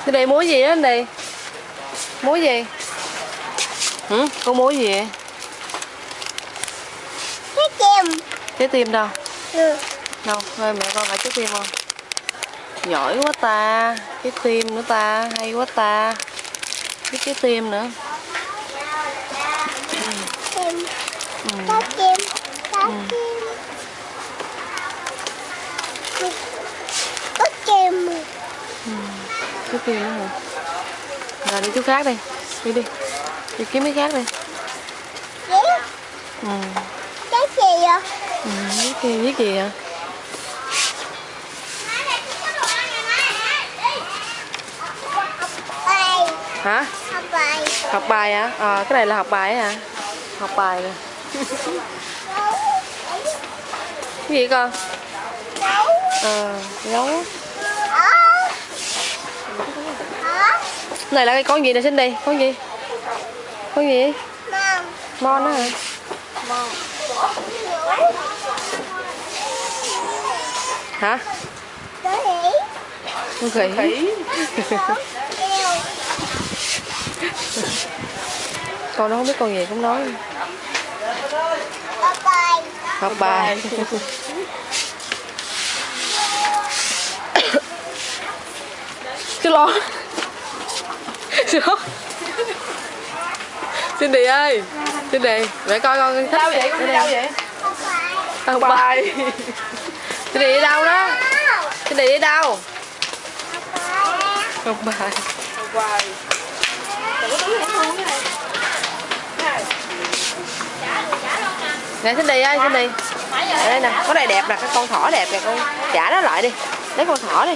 Cái đây múa gì á anh đi? Múa gì? Ừ, con múa gì vậy? Trái tim. Trái tim đâu? Ừ. Đâu, thôi mẹ con phải trái tim không? Giỏi quá ta, trái tim nữa ta, hay quá ta. Biết trái tim nữa. Tim. Ừ. Trái tim. Trái tim. Có tim. Ừ. Trái tim nữa hả? Rồi đi chỗ khác đi. Đi đi. Đi kiếm cái khác đi. Viết. Ừ. Cái gì vậy? Ừ, viết gì hả? Bài. Hả? Học bài. Học bài hả? Cái này là học bài hả? Học bài nè. Cái gì con? Gấu. Này là cái con gì nè, xin đi, con gì? Con gì? Mon đó hả? Hả? Con khỉ. Con nó không biết con gì cũng nói. Học bài. Chứ lo. Cindy ơi, Cindy, mẹ coi con thích đâu vậy? Con đi đâu vậy? Học bài. Cindy đi đâu đó? Cindy đi đâu? Học bài. Học bài. Đừng có túi hẻm luôn cái này. Nè Cindy ơi, Cindy. Ở đây nè, có này đẹp nè, cái con thỏ đẹp nè con. Trả nó lại đi. Lấy con thỏ đi.